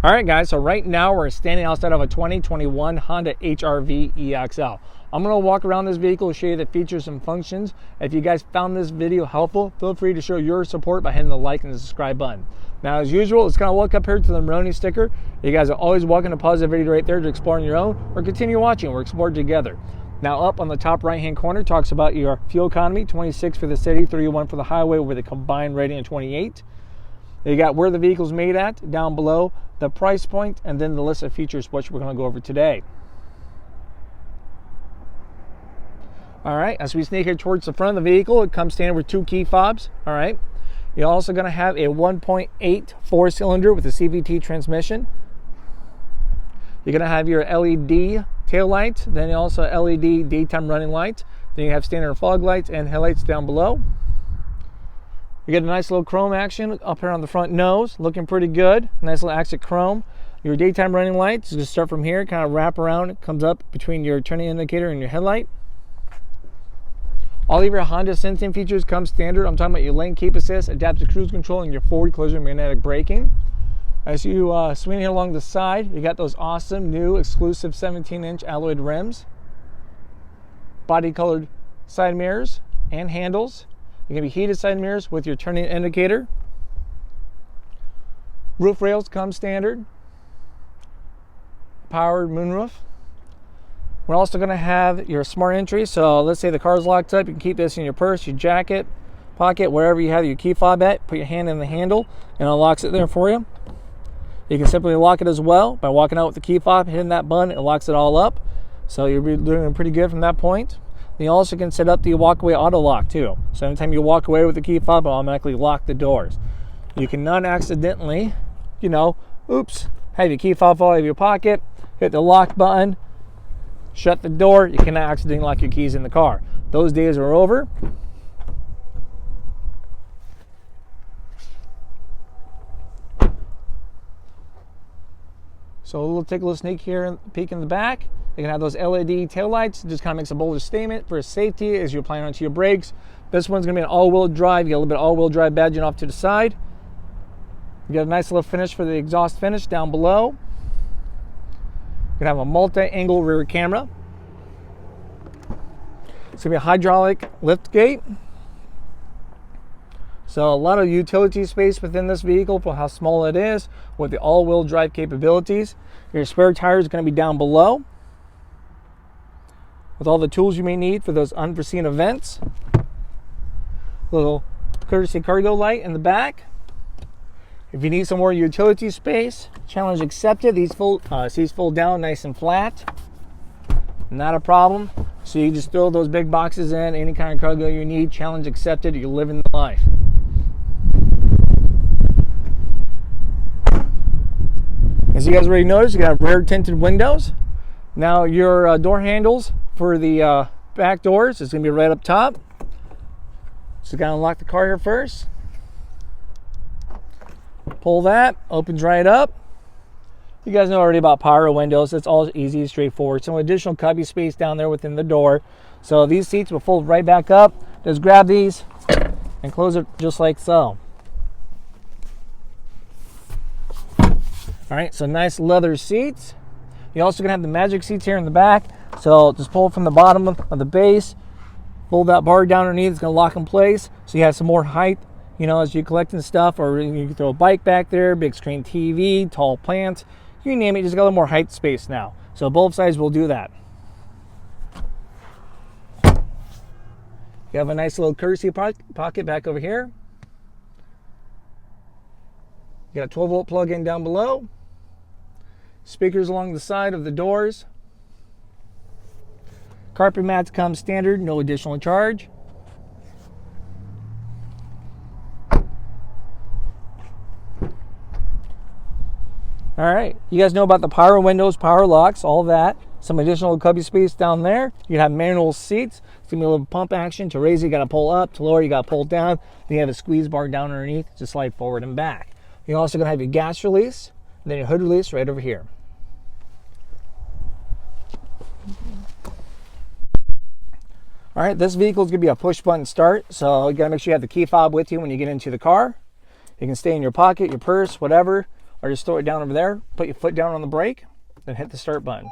All right, guys, so right now we're standing outside of a 2021 Honda HR-V EXL. I'm going to walk around this vehicle, show you the features and functions. If you guys found this video helpful, feel free to show your support by hitting the like and the subscribe button. Now, as usual, it's going to look up here to the Maroni sticker. You guys are always welcome to pause the video right there to explore on your own or continue watching. We're exploring together. Now, up on the top right-hand corner talks about your fuel economy, 26 for the city, 31 for the highway with a combined rating of 28. You got where the vehicle's made at down below, the price point, and then the list of features which we're going to go over today. All right, as we sneak here towards the front of the vehicle, it comes standard with 2 key fobs. All right, you're also going to have a 1.8 4-cylinder with a CVT transmission. You're going to have your LED tail lights, then also LED daytime running lights. Then you have standard fog lights and headlights down below. You get a nice little chrome action up here on the front nose, looking pretty good. Nice little accent chrome. Your daytime running lights, just start from here, kind of wrap around. It comes up between your turning indicator and your headlight. All of your Honda sensing features come standard. I'm talking about your lane keep assist, adaptive cruise control, and your forward collision magnetic braking. As you swing here along the side, you got those awesome new exclusive 17-inch alloyed rims, body colored side mirrors and handles. You're going to be heated side mirrors with your turning indicator. Roof rails come standard. Powered moonroof. We're also going to have your smart entry. So let's say the car's locked up. You can keep this in your purse, your jacket, pocket, wherever you have your key fob at. Put your hand in the handle and it unlocks it there for you. You can simply lock it as well by walking out with the key fob, hitting that button, it locks it all up. So you're doing pretty good from that point. You also can set up the walkaway auto lock too. So anytime you walk away with the key fob, it'll automatically lock the doors. You can non-accidentally, oops, have your key fob fall out of your pocket, hit the lock button, shut the door. You cannot accidentally lock your keys in the car. Those days are over. So we'll take a little sneak here and peek in the back. You can have those LED taillights. It just kind of makes a bolder statement for safety as you're applying onto your brakes. This one's going to be an all-wheel drive. You got a little bit of all-wheel drive badging off to the side. You got a nice little finish for the exhaust finish down below. You can have a multi-angle rear camera. It's going to be a hydraulic lift gate. So a lot of utility space within this vehicle for how small it is with the all-wheel drive capabilities. Your spare tire is going to be down below with all the tools you may need for those unforeseen events. Little courtesy cargo light in the back. If you need some more utility space, challenge accepted. These seats fold down nice and flat. Not a problem. So you just throw those big boxes in, any kind of cargo you need, challenge accepted. You're living the life. As you guys already noticed, you got rear tinted windows. Now your door handles for the back doors is going to be right up top. So you got to unlock the car here first. Pull that, opens right up. You guys know already about power windows. It's all easy, straightforward. Some additional cubby space down there within the door. So these seats will fold right back up. Just grab these and close it just like so. All right, so nice leather seats. You're also gonna have the magic seats here in the back. So just pull from the bottom of the base, pull that bar down underneath, it's gonna lock in place. So you have some more height, as you're collecting stuff, or you can throw a bike back there, big screen TV, tall plants, you name it, just got a little more height space now. So both sides will do that. You have a nice little courtesy pocket back over here. You got a 12-volt plug-in down below. Speakers along the side of the doors. Carpet mats come standard, no additional charge. All right, you guys know about the power windows, power locks, all that. Some additional cubby space down there. You have manual seats. It's gonna be a little pump action. To raise, you gotta pull up. To lower, you gotta pull down. Then you have a squeeze bar down underneath to slide forward and back. You're also gonna have your gas release, and then your hood release right over here. All right, this vehicle is gonna be a push button start. So you gotta make sure you have the key fob with you when you get into the car. It can stay in your pocket, your purse, whatever. or just throw it down over there, put your foot down on the brake, then hit the start button.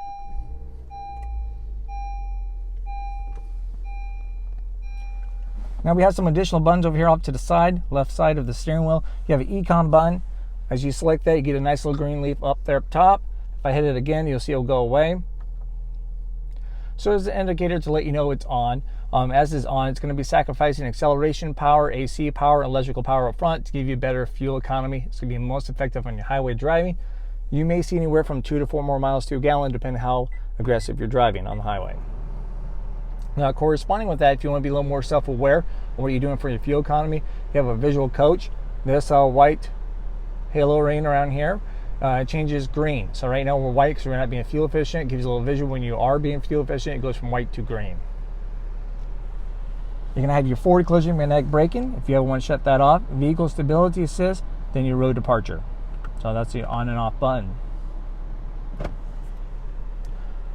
Now we have some additional buttons over here off to the side, left side of the steering wheel. You have an Econ button. As you select that, you get a nice little green leaf up there up top. If I hit it again, you'll see it'll go away. So it's an indicator to let you know it's on. As it's on, it's going to be sacrificing acceleration power, AC power, and electrical power up front to give you better fuel economy. It's going to be most effective on your highway driving. You may see anywhere from 2 to 4 more miles to a gallon, depending how aggressive you're driving on the highway. Now, corresponding with that, if you want to be a little more self-aware of what you're doing for your fuel economy, you have a visual coach. This white halo ring around here changes green. So right now we're white because we're not being fuel efficient. It gives you a little visual when you are being fuel efficient. It goes from white to green. You're going to have your forward collision magnetic braking. If you ever want to shut that off, vehicle stability assist, then your road departure. So that's the on and off button.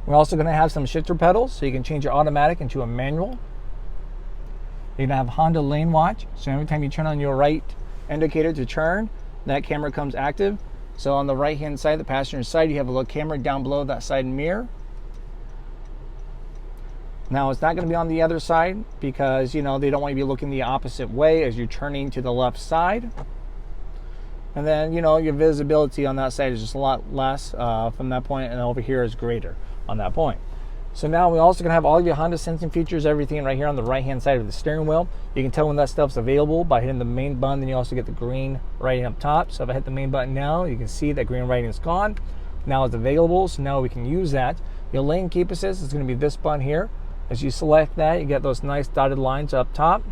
We're also going to have some shifter pedals, so you can change your automatic into a manual. You're going to have Honda LaneWatch, so every time you turn on your right indicator to turn, that camera comes active. So on the right hand side, the passenger side, you have a little camera down below that side mirror. Now it's not going to be on the other side because, you know, they don't want you to be looking the opposite way as you're turning to the left side. And then, you know, your visibility on that side is just a lot less from that point, and over here is greater on that point. So now we're also going to have all of your Honda sensing features, everything right here on the right hand side of the steering wheel. You can tell when that stuff's available by hitting the main button. Then you also get the green writing up top. So if I hit the main button now, you can see that green writing is gone. Now it's available, so now we can use that. Your lane keep assist is going to be this button here. As you select that, you get those nice dotted lines up top.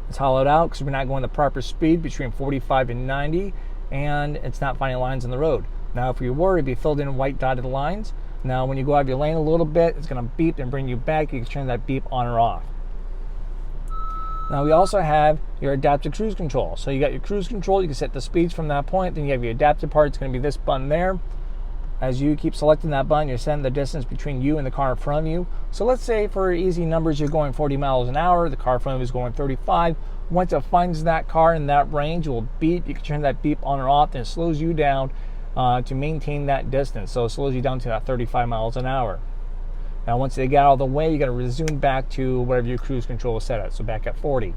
It's hollowed out because we're not going the proper speed between 45 and 90, and it's not finding lines in the road. Now if you were, it'd be filled in white dotted lines. Now when you go out of your lane a little bit, it's going to beep and bring you back. You can turn that beep on or off. Now we also have your adaptive cruise control. So you got your cruise control, you can set the speeds from that point. Then you have your adaptive part, it's going to be this button there. As you keep selecting that button, you're setting the distance between you and the car in front of you. So let's say for easy numbers, you're going 40 miles an hour, the car in front of you is going 35. Once it finds that car in that range, it will beep. You can turn that beep on or off, and it slows you down to maintain that distance. So it slows you down to that 35 miles an hour. Now once they get out of the way, you got to resume back to whatever your cruise control is set at, so back at 40.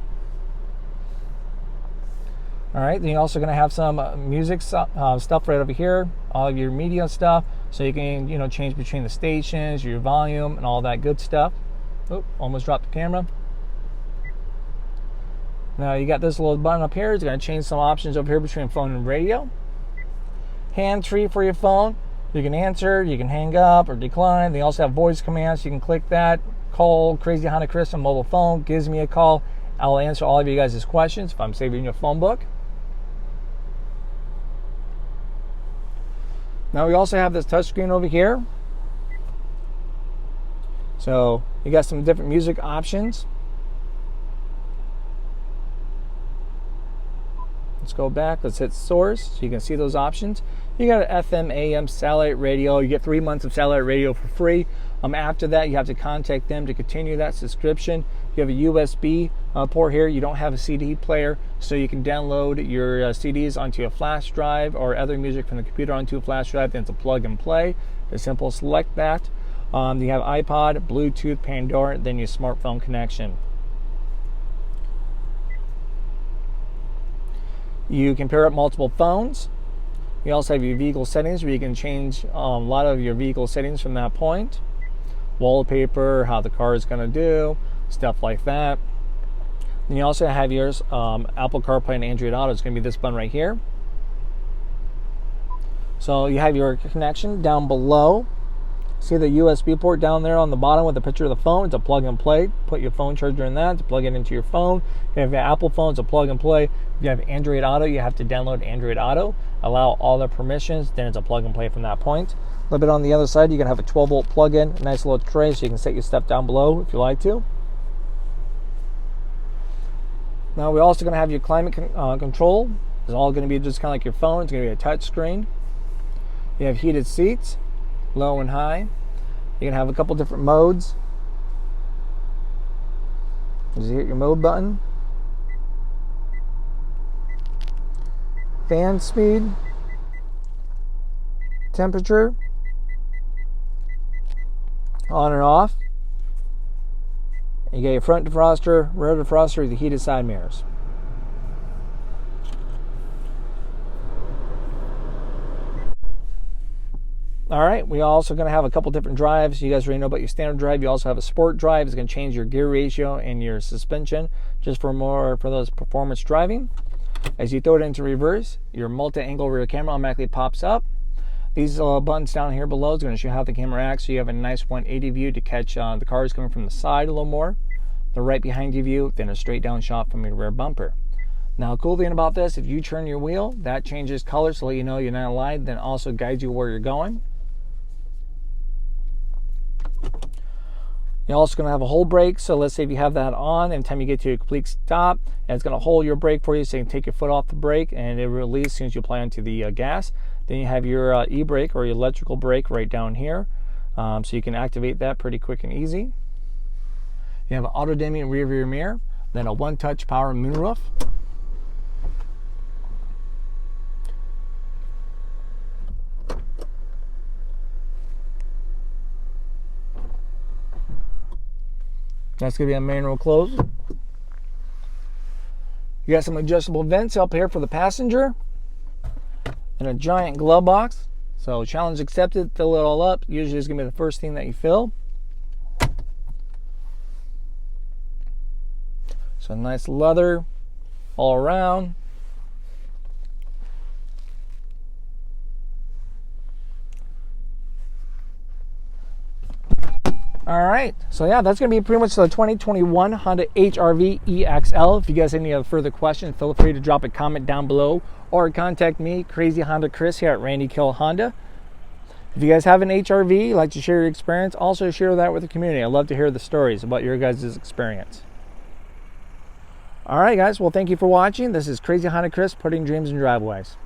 All right, then you're also going to have some music stuff right over here, all of your media stuff, so you can, you know, change between the stations, your volume, and all that good stuff. Oh, almost dropped the camera. Now you got this little button up here. It's going to change some options over here between phone and radio. Hands-free for your phone. You can answer, you can hang up or decline. They also have voice commands. You can click that. Call Crazy Honda Chris on mobile phone. Gives me a call. I'll answer all of you guys' questions if I'm saving your phone book. Now we also have this touchscreen over here. So you got some different music options. Let's go back. Let's hit source so you can see those options. You got an FM, AM, satellite radio. You get 3 months of satellite radio for free. After that, you have to contact them to continue that subscription. You have a USB port here. You don't have a CD player, so you can download your CDs onto a flash drive or other music from the computer onto a flash drive. Then it's a plug and play. It's simple. Select that. You have iPod, Bluetooth, Pandora, then your smartphone connection. You can pair up multiple phones. You also have your vehicle settings where you can change a lot of your vehicle settings from that point. Wallpaper, how the car is going to do, stuff like that. Then you also have yours, Apple CarPlay and Android Auto. It's going to be this button right here. So you have your connection down below. See the USB port down there on the bottom with a picture of the phone? It's a plug and play. Put your phone charger in that to plug it into your phone. If you have an Apple phone, it's a plug and play. If you have Android Auto, you have to download Android Auto. Allow all the permissions, then it's a plug and play from that point. A little bit on the other side, you can have a 12-volt plug-in, a nice little tray, so you can set your stuff down below if you like to. Now we're also going to have your climate control. It's all going to be just kind of like your phone. It's going to be a touch screen. You have heated seats, low and high. You can have a couple different modes. Just hit your mode button. fan speed, temperature, on and off. You get your front defroster, rear defroster with the heated side mirrors. All right, we also going to have a couple different drives. You guys already know about your standard drive. You also have a sport drive. It's going to change your gear ratio and your suspension just for those performance driving. As you throw it into reverse, your multi-angle rear camera automatically pops up. These buttons down here below is going to show you how the camera acts, so you have a nice 180 view to catch the cars coming from the side a little more, the right behind you view, then a straight down shot from your rear bumper. Now, cool thing about this, if you turn your wheel, that changes colors to let you know you're not aligned, then also guides you where you're going. You're also going to have a hold brake, so let's say if you have that on, and time you get to a complete stop, and it's going to hold your brake for you, so you can take your foot off the brake, and it will release as soon as you apply onto the gas. Then you have your e-brake or your electrical brake right down here, so you can activate that pretty quick and easy. You have an auto-dimming rear view mirror, then a one-touch power moonroof. That's going to be a manual close. You got some adjustable vents up here for the passenger. And a giant glove box. So challenge accepted, fill it all up. Usually it's going to be the first thing that you fill. So nice leather all around. All right, so yeah, that's going to be pretty much the 2021 Honda HR-V EXL. If you guys have any other further questions, feel free to drop a comment down below or contact me, Crazy Honda Chris, here at Randy Kill Honda. If you guys have an HR-V, like to share your experience, also share that with the community. I'd love to hear the stories about your guys' experience. All right, guys, well, thank you for watching. This is Crazy Honda Chris, putting dreams in driveways.